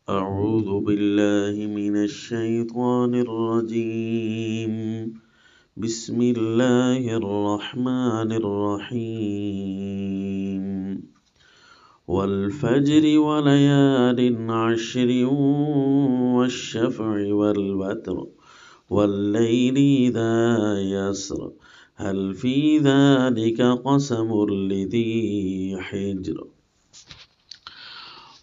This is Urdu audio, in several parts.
أعوذ بالله من الشيطان الرجيم بسم الله الرحمن الرحيم والفجر وليال عشر والشفع والوتر والليل إذا يسر هل في ذلك قسم لذي حجر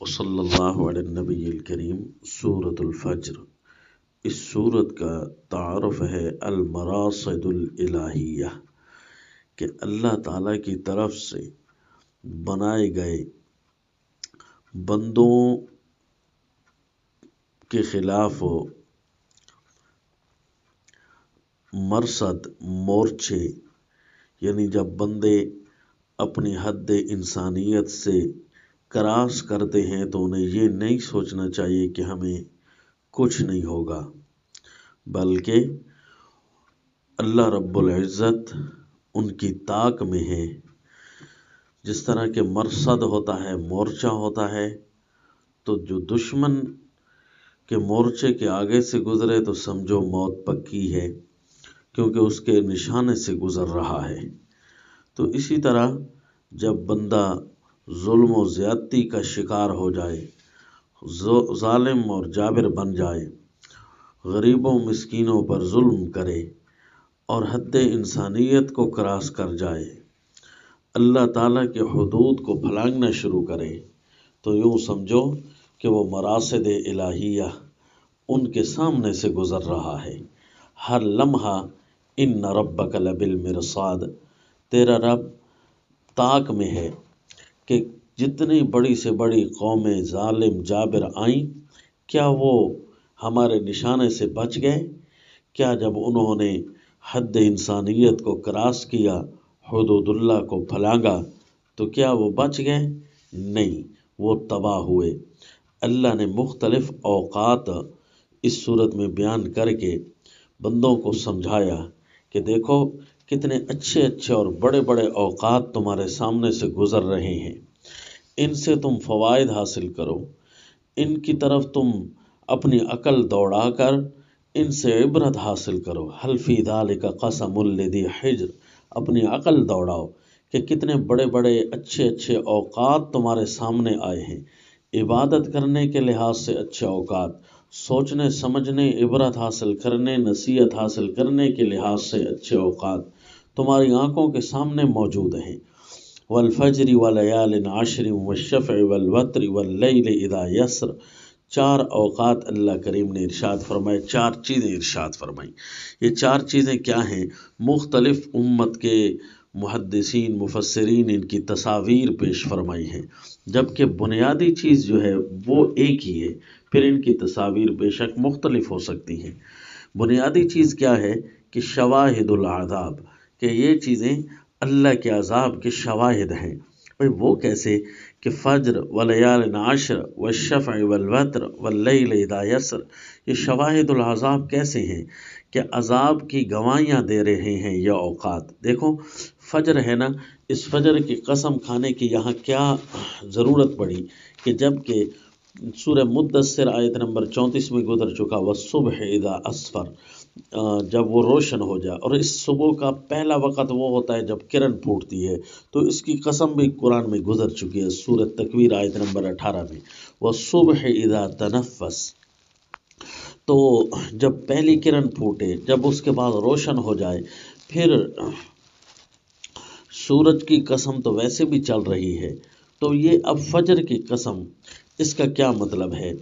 وصلی اللہ علی النبی الکریم۔ سورۃ الفجر، اس سورت کا تعارف ہے المراصد الالہیہ، کہ اللہ تعالیٰ کی طرف سے بنائے گئے بندوں کے خلاف مرصد، مورچے، یعنی جب بندے اپنی حد انسانیت سے کراس کرتے ہیں تو انہیں یہ نہیں سوچنا چاہیے کہ ہمیں کچھ نہیں ہوگا، بلکہ اللہ رب العزت ان کی طاق میں ہے۔ جس طرح کہ مرصد ہوتا ہے، مورچہ ہوتا ہے، تو جو دشمن کے مورچے کے آگے سے گزرے تو سمجھو موت پکی ہے، کیونکہ اس کے نشانے سے گزر رہا ہے۔ تو اسی طرح جب بندہ ظلم و زیادتی کا شکار ہو جائے، ظالم اور جابر بن جائے، غریبوں مسکینوں پر ظلم کرے اور حد انسانیت کو کراس کر جائے، اللہ تعالیٰ کے حدود کو پھلانگنا شروع کرے، تو یوں سمجھو کہ وہ مراصد الہیہ ان کے سامنے سے گزر رہا ہے۔ ہر لمحہ ان ربک لبالمرصاد، تیرا رب طاق میں ہے کہ جتنی بڑی سے بڑی قومیں ظالم جابر آئیں، کیا وہ ہمارے نشانے سے بچ گئے؟ کیا جب انہوں نے حد انسانیت کو کراس کیا، حدود اللہ کو پھلانگا، تو کیا وہ بچ گئے؟ نہیں، وہ تباہ ہوئے۔ اللہ نے مختلف اوقات اس صورت میں بیان کر کے بندوں کو سمجھایا کہ دیکھو کتنے اچھے اچھے اور بڑے بڑے اوقات تمہارے سامنے سے گزر رہے ہیں، ان سے تم فوائد حاصل کرو، ان کی طرف تم اپنی عقل دوڑا کر ان سے عبرت حاصل کرو۔ حل فی ذلک قسم لذی حجر، اپنی عقل دوڑاؤ کہ کتنے بڑے بڑے اچھے اچھے اوقات تمہارے سامنے آئے ہیں، عبادت کرنے کے لحاظ سے اچھے اوقات، سوچنے سمجھنے، عبرت حاصل کرنے، نصیحت حاصل کرنے کے لحاظ سے اچھے اوقات تمہاری آنکھوں کے سامنے موجود ہیں۔ والفجر ولیال عشر والشفع والوتر واللیل اذا یسر، چار اوقات اللہ کریم نے ارشاد فرمائے، چار چیزیں ارشاد فرمائیں۔ یہ چار چیزیں کیا ہیں؟ مختلف امت کے محدثین مفسرین ان کی تصاویر پیش فرمائی ہیں، جبکہ بنیادی چیز جو ہے وہ ایک ہی ہے، پھر ان کی تصاویر بے شک مختلف ہو سکتی ہیں۔ بنیادی چیز کیا ہے کہ شواہد العذاب، کہ یہ چیزیں اللہ کے عذاب کے شواہد ہیں۔ بھئی وہ کیسے کہ فجر ولیال عشر والشفع والوتر واللیل اذا یسر، یہ شواہد العذاب کیسے ہیں کہ عذاب کی گواہیاں دے رہے ہیں یہ اوقات۔ دیکھو فجر ہے نا، اس فجر کی قسم کھانے کی یہاں کیا ضرورت پڑی کہ جب کہ سورہ مدثر آیت نمبر 34 میں گزر چکا، والصبح اذا اسفر، جب وہ روشن ہو جائے، اور اس صبح کا پہلا وقت وہ ہوتا ہے جب کرن پھوٹتی ہے، تو اس کی قسم بھی قرآن میں گزر چکی ہے سورۃ تکویر آیت نمبر 18 میں، والصبح اذا تنفس، تو جب پہلی کرن پھوٹے، جب اس کے بعد روشن ہو جائے، پھر سورج کی قسم تو ویسے بھی چل رہی ہے، تو یہ اب فجر کی قسم، اس کا کیا مطلب ہے؟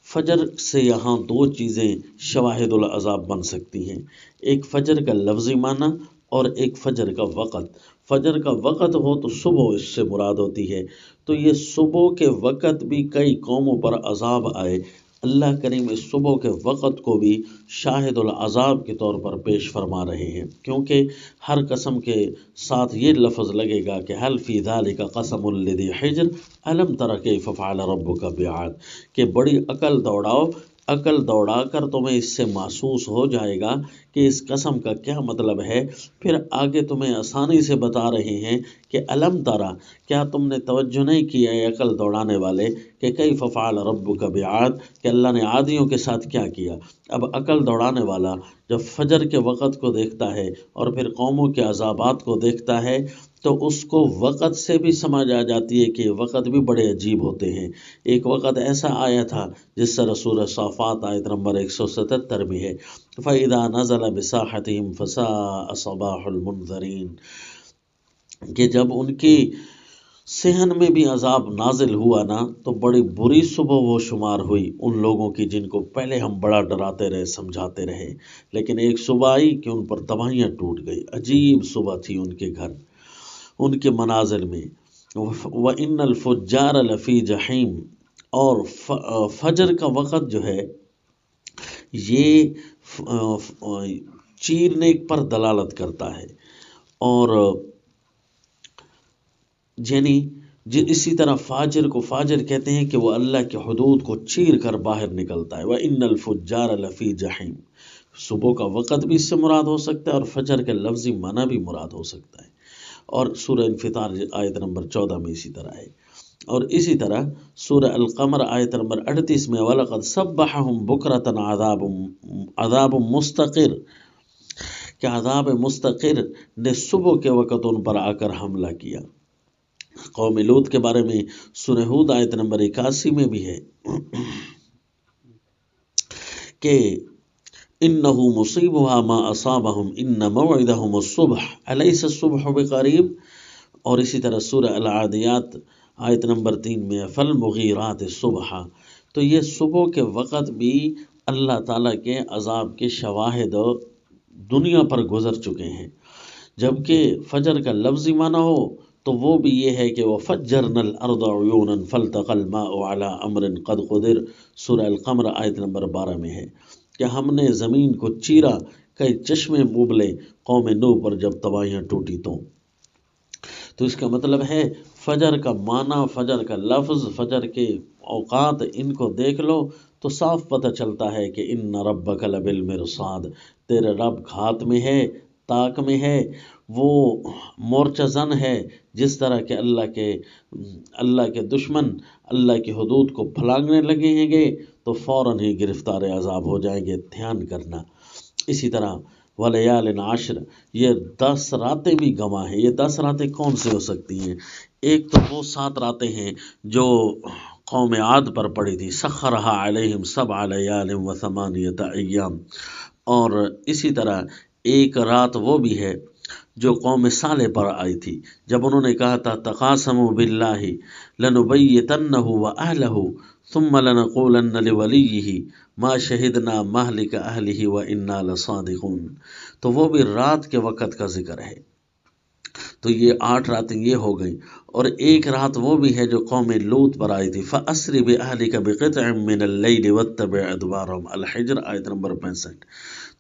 فجر سے یہاں دو چیزیں شواہد العذاب بن سکتی ہیں، ایک فجر کا لفظی معنی اور ایک فجر کا وقت۔ فجر کا وقت ہو تو صبح اس سے مراد ہوتی ہے، تو یہ صبح کے وقت بھی کئی قوموں پر عذاب آئے، اللہ کریم اس صبح کے وقت کو بھی شاہد العذاب کے طور پر پیش فرما رہے ہیں، کیونکہ ہر قسم کے ساتھ یہ لفظ لگے گا کہ حل فی ذلک قسم لذی حجر الم تر کیف فعل ربک بعاد، کہ بڑی عقل دوڑاؤ، عقل دوڑا کر تمہیں اس سے محسوس ہو جائے گا کہ اس قسم کا کیا مطلب ہے، پھر آگے تمہیں آسانی سے بتا رہے ہیں کہ الم ترا، کیا تم نے توجہ نہیں کیا ہے عقل دوڑانے والے کہ کیف فعل ربک بعاد، کہ اللہ نے عادیوں کے ساتھ کیا کیا۔ اب عقل دوڑانے والا جب فجر کے وقت کو دیکھتا ہے اور پھر قوموں کے عذابات کو دیکھتا ہے تو اس کو وقت سے بھی سمجھ آ جاتی ہے کہ وقت بھی بڑے عجیب ہوتے ہیں۔ ایک وقت ایسا آیا تھا جس طرح سورہ صافات آیت نمبر 177 میں ہے، فَإِذَا نَزَلَ بِسَاحَتِهِمْ فَسَاءَ صَبَاحُ الْمُنذَرِينَ، کہ جب ان کی صحن میں بھی عذاب نازل ہوا نا تو بڑی بری صبح وہ شمار ہوئی ان لوگوں کی جن کو پہلے ہم بڑا ڈراتے رہے، سمجھاتے رہے، لیکن ایک صبح آئی کہ ان پر تباہیاں ٹوٹ گئی۔ عجیب صبح تھی ان کے گھر، ان کے منازل میں۔ وَإِنَّ الْفُجَّارَ لَفِي جَحِيمٍ، اور فجر کا وقت جو ہے یہ چیرنے پر دلالت کرتا ہے، اور یعنی اسی طرح فاجر کو فاجر کہتے ہیں کہ وہ اللہ کے حدود کو چیر کر باہر نکلتا ہے۔ وَإِنَّ الْفُجَّارَ لَفِي جَحِيمٍ، صبح کا وقت بھی اس سے مراد ہو سکتا ہے اور فجر کا لفظی معنی بھی مراد ہو سکتا ہے، اور سورہ انفطار آیت نمبر 14 میں اسی طرح ہے۔ اور اسی طرح سورہ القمر آیت نمبر 38 میں وَلَقَدْ صَبَّحَهُمْ بُكْرَةً عذاب مستقر، کہ عذاب مستقر نے صبح کے وقت ان پر آ کر حملہ کیا۔ قوم لوط کے بارے میں سورہ ہود آیت نمبر 81 میں بھی ہے کہ اِنَّهُ مُصِيبُهَا مَا أَصَابَهُمْ إِنَّ مَوْعِدَهُمُ الصُّبْحُ أَلَيْسَ الصُّبْحُ بِقَرِيبٍ، اور اسی طرح سورہ العادیات آیت نمبر 3 میں فَالْمُغِيرَاتِ صُبْحًا، تو یہ صبح کے وقت بھی اللہ تعالیٰ کے عذاب کے شواہد دنیا پر گزر چکے ہیں، جبکہ فجر کا لفظی معنی ہو تو وہ بھی یہ ہے کہ وَفَجَّرْنَا الْأَرْضَ عُيُونًا فَالْتَقَى الْمَاءُ عَلَى أَمْرٍ قَدْ قُدِرَ، سورہ القمر آیت نمبر 12 میں ہے کہ ہم نے زمین کو چیرا، کئی چشمے ابلے قوم نوح پر جب تباہیاں ٹوٹی تو اس کا مطلب ہے فجر کا معنی، فجر کا لفظ، فجر کے اوقات ان کو دیکھ لو تو صاف پتہ چلتا ہے کہ ان ربک لبالمرصاد، تیرے رب گھات میں ہے، طاق میں ہے، وہ مورچہ زن ہے، جس طرح کہ اللہ کے دشمن اللہ کی حدود کو پھلانگنے لگے ہیں گے تو فوراً ہی گرفتار عذاب ہو جائیں گے، دھیان کرنا۔ اسی طرح وَلَيَالٍ عَشْرٍ، یہ 10 راتیں بھی گواہ ہیں۔ یہ 10 راتیں کون سے ہو سکتی ہیں؟ ایک تو وہ 7 راتیں ہیں جو قوم عاد پر پڑی تھی، سَخَّرَهَا عَلَيْهِمْ 7 لَيَالٍ و8 أَيَّامٍ، اور اسی طرح ایک رات وہ بھی ہے جو قوم صالح پر آئی تھی، جب انہوں نے کہا تھا تقاسموا باللہ لنبیتنہ وأہلہ ثم لنقولن لولیہ ما شہدنا مہلک اہلہ وإنا لصادقون، تو وہ بھی رات کے وقت کا ذکر ہے۔ تو یہ 8 راتیں یہ ہو گئیں، اور ایک رات وہ بھی ہے جو قوم لوط پر آئی تھی، فَأَسْرِ بِأَهْلِكَ بِقِطْعٍ مِّنَ اللَّيْلِ وَاتَّبِعْ أَدْبَارَهُمْ، الحجر آیت نمبر 65،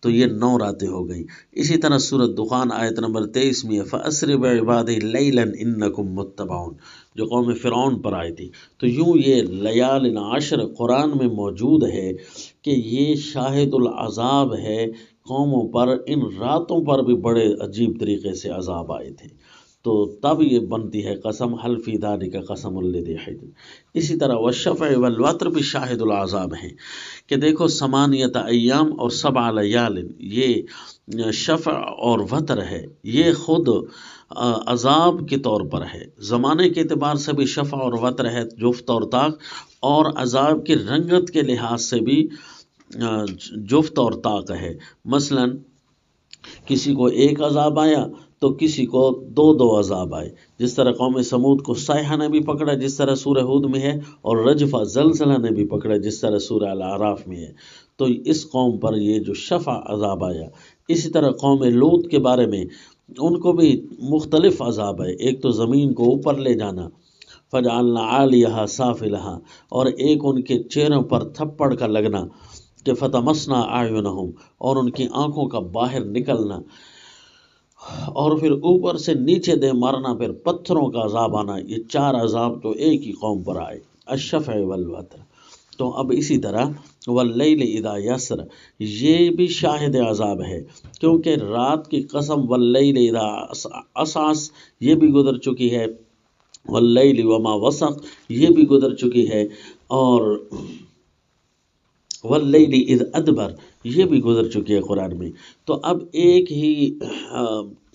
تو یہ 9 راتیں ہو گئیں۔ اسی طرح سورۃ دخان آیت نمبر 23 میں فَأَسْرِ بِعِبَادِي لَيْلًا إِنَّكُمْ مُتَّبَعُونَ، جو قوم فرعون پر آئی تھی۔ تو یوں یہ لیال عشر قرآن میں موجود ہے کہ یہ شاہد العذاب ہے قوموں پر، ان راتوں پر بھی بڑے عجیب طریقے سے عذاب آئے تھے، تو تب یہ بنتی ہے قسم حل فی ذالک قسم لذی حجر۔ اسی طرح والشفع والوتر بھی شاہد العذاب ہیں کہ دیکھو 8 ایام اور 7 لیال، یہ شفع اور وتر ہے، یہ خود عذاب کے طور پر ہے، زمانے کے اعتبار سے بھی شفع اور وتر ہے، جفت اور طاق، اور عذاب کی رنگت کے لحاظ سے بھی جفت اور طاق ہے۔ مثلا کسی کو ایک عذاب آیا تو کسی کو 2 عذاب آئے، جس طرح قوم سمود کو صیحہ نے بھی پکڑا جس طرح سورہ ہود میں ہے، اور رجفہ زلزلہ نے بھی پکڑا جس طرح سورہ الاعراف میں ہے، تو اس قوم پر یہ جو شفع عذاب آیا۔ اسی طرح قوم لوط کے بارے میں ان کو بھی مختلف عذاب ہے، ایک تو زمین کو اوپر لے جانا، فجعلنا عالیہا سافلہا، اور ایک ان کے چہروں پر تھپڑ کا لگنا کہ فتمسنا اعینہم، اور ان کی آنکھوں کا باہر نکلنا، اور پھر اوپر سے نیچے دے مارنا، پھر پتھروں کا عذاب آنا۔ یہ 4 عذاب تو ایک ہی قوم پر آئے، الشفع والوتر۔ تو اب اسی طرح واللیل اذا یسر یہ بھی شاہد عذاب ہے، کیونکہ رات کی قسم واللیل اذا عسعس یہ بھی گزر چکی ہے، واللیل وما وسق یہ بھی گزر چکی ہے، اور واللیل اذ ادبر یہ بھی گزر چکی ہے قرآن میں۔ تو اب ایک ہی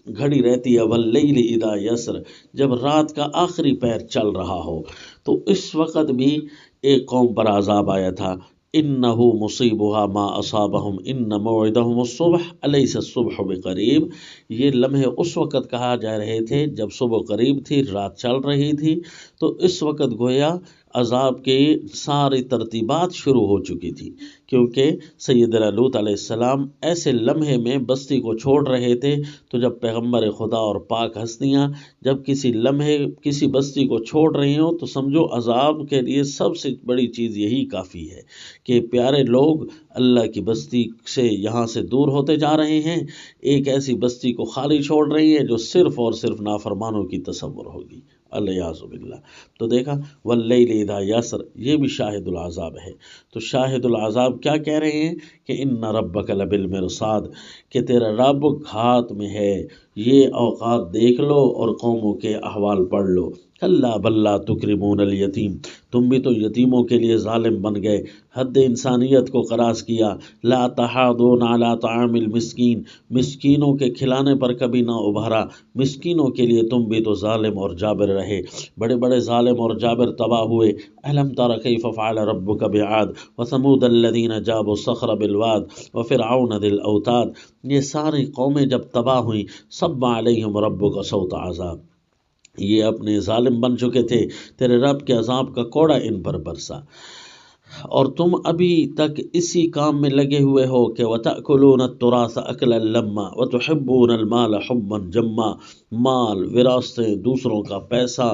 گھڑی رہتی ہے واللیل اذا یسر، جب رات کا آخری پہر چل رہا ہو، تو اس وقت بھی ایک قوم پر عذاب آیا تھا، انہو مصیبہا ما اصابہم ان موعدہم الصبح الیس الصبح بقریب، یہ لمحے اس وقت کہا جا رہے تھے جب صبح قریب تھی، رات چل رہی تھی، تو اس وقت گویا عذاب کی ساری ترتیبات شروع ہو چکی تھی، کیونکہ سیدنا لوط علیہ السلام ایسے لمحے میں بستی کو چھوڑ رہے تھے۔ تو جب پیغمبر خدا اور پاک ہستیاں جب کسی لمحے کسی بستی کو چھوڑ رہی ہوں، تو سمجھو عذاب کے لیے سب سے بڑی چیز یہی کافی ہے کہ پیارے لوگ اللہ کی بستی سے یہاں سے دور ہوتے جا رہے ہیں، ایک ایسی بستی کو خالی چھوڑ رہی ہے جو صرف اور صرف نافرمانوں کی تصور ہوگی، الیاذ باللہ۔ تو دیکھا واللیل اذا یسر یہ بھی شاہد العذاب ہے۔ تو شاہد العذاب کیا کہہ رہے ہیں کہ ان ربک لبالمرصاد، کہ تیرا رب گھات میں ہے، یہ اوقات دیکھ لو اور قوموں کے احوال پڑھ لو۔ کلا بل لا تکرمون الیتیم، تم بھی تو یتیموں کے لیے ظالم بن گئے، حد انسانیت کو خراس کیا۔ لا تحاضون علی طعام المسکین، مسکینوں کے کھلانے پر کبھی نہ ابھارا، مسکینوں کے لیے تم بھی تو ظالم اور جابر رہے، بڑے بڑے ظالم اور جابر تباہ ہوئے۔ الم تر کیف فعل ربک بعاد وثمود الذین جابوا الصخر بالواد وفرعون ذی الاوتاد، یہ ساری قومیں جب تباہ ہوئیں، صب علیہم ربک صوت عذاب، یہ اپنے ظالم بن چکے تھے، تیرے رب کے عذاب کا کوڑا ان پر برسا، اور تم ابھی تک اسی کام میں لگے ہوئے ہو کہ وَتَأْكُلُونَ التُّرَاثَ أَكْلًا لَمًّا وَتُحِبُّونَ الْمَالَ حُبًّا جَمًّا، مال، وراثتیں، دوسروں کا پیسہ،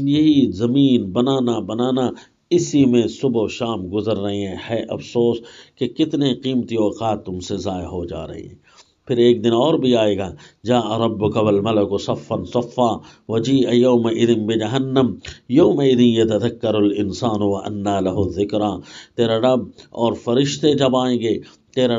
یہی زمین بنانا اسی میں صبح و شام گزر رہے ہیں۔ ہے افسوس کہ کتنے قیمتی اوقات تم سے ضائع ہو جا رہے ہیں۔ پھر ایک دن اور بھی آئے گا، جاء ربک والملک صفا صفا وجیء یومئذ بجہنم یومئذ یتذکر الانسان وانی لہ الذکریٰ، تیرا رب اور فرشتے جب آئیں گے، تیرا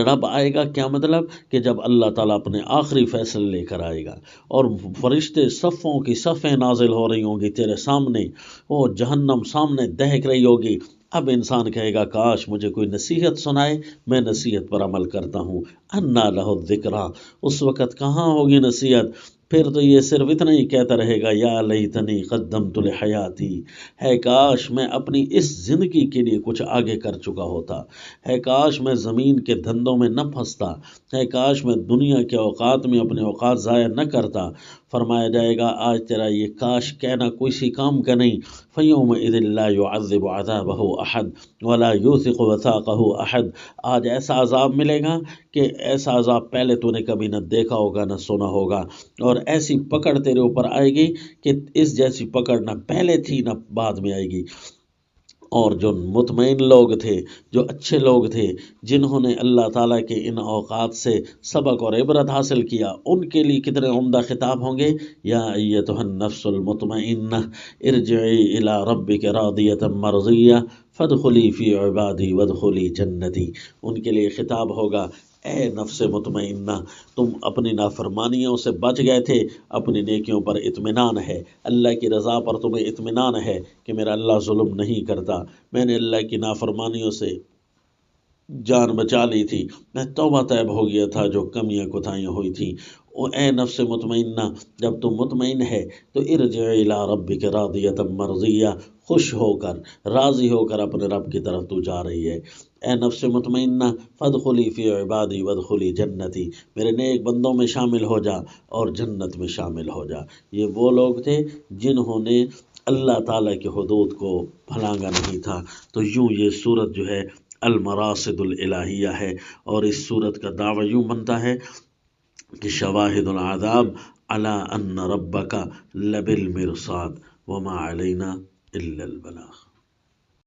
رب آئے گا، کیا مطلب کہ جب اللہ تعالیٰ اپنے آخری فیصلے لے کر آئے گا، اور فرشتے صفوں کی صفیں نازل ہو رہی ہوں گی تیرے سامنے، وہ جہنم سامنے دہک رہی ہوگی۔ اب انسان کہے گا کاش مجھے کوئی نصیحت سنائے، میں نصیحت پر عمل کرتا ہوں۔ انا لہ الذکریٰ، اس وقت کہاں ہوگی نصیحت؟ پھر تو یہ صرف اتنا ہی کہتا رہے گا یا لیتنی قدمت لحیاتی، ہے کاش میں اپنی اس زندگی کے لیے کچھ آگے کر چکا ہوتا، ہے کاش میں زمین کے دھندوں میں نہ پھنستا، ہے کاش میں دنیا کے اوقات میں اپنے اوقات ضائع نہ کرتا۔ فرمایا جائے گا آج تیرا یہ کاش کہنا کسی کام کا نہیں، فَيَوْمَئِذٍ لَا يُعَذِّبُ عَذَابَهُ أَحَدٌ وَلَا يُوثِقُ وَثَاقَهُ أَحَدٌ، آج ایسا عذاب ملے گا کہ ایسا عذاب پہلے تو نے کبھی نہ دیکھا ہوگا نہ سنا ہوگا، اور ایسی پکڑ تیرے اوپر آئے گی کہ اس جیسی پکڑ نہ پہلے تھی نہ بعد میں آئے گی۔ اور جو مطمئن لوگ تھے، جو اچھے لوگ تھے، جنہوں نے اللہ تعالیٰ کے ان اوقات سے سبق اور عبرت حاصل کیا، ان کے لیے کتنے عمدہ خطاب ہوں گے۔ یا ایتھا النفس المطمئنہ ارجعی الی ربک راضیۃ مرضیہ فادخلی فی عبادی وادخلی جنتی، ان کے لیے خطاب ہوگا، اے نفس مطمئنہ، تم اپنی نافرمانیوں سے بچ گئے تھے، اپنی نیکیوں پر اطمینان ہے، اللہ کی رضا پر تمہیں اطمینان ہے کہ میرا اللہ ظلم نہیں کرتا، میں نے اللہ کی نافرمانیوں سے جان بچا لی تھی، میں توبہ طیب ہو گیا تھا جو کمیاں کوتاہیاں ہوئی تھیں۔ اے نفس مطمئنہ، جب تم مطمئن ہے تو ارجع الی ربک راضیۃ مرضیہ، خوش ہو کر، راضی ہو کر اپنے رب کی طرف تو جا رہی ہے۔ اے نفس مطمئنہ فادخلی فی عبادی وادخلی جنتی، میرے نیک بندوں میں شامل ہو جا اور جنت میں شامل ہو جا۔ یہ وہ لوگ تھے جنہوں نے اللہ تعالیٰ کے حدود کو پھلانگا نہیں تھا۔ تو یوں یہ صورت جو ہے المراصد الالہیہ ہے، اور اس صورت کا دعویٰ یوں بنتا ہے کہ شواہد العذاب علی ان ربک لبالمرصاد وما علینا الا البلاغ۔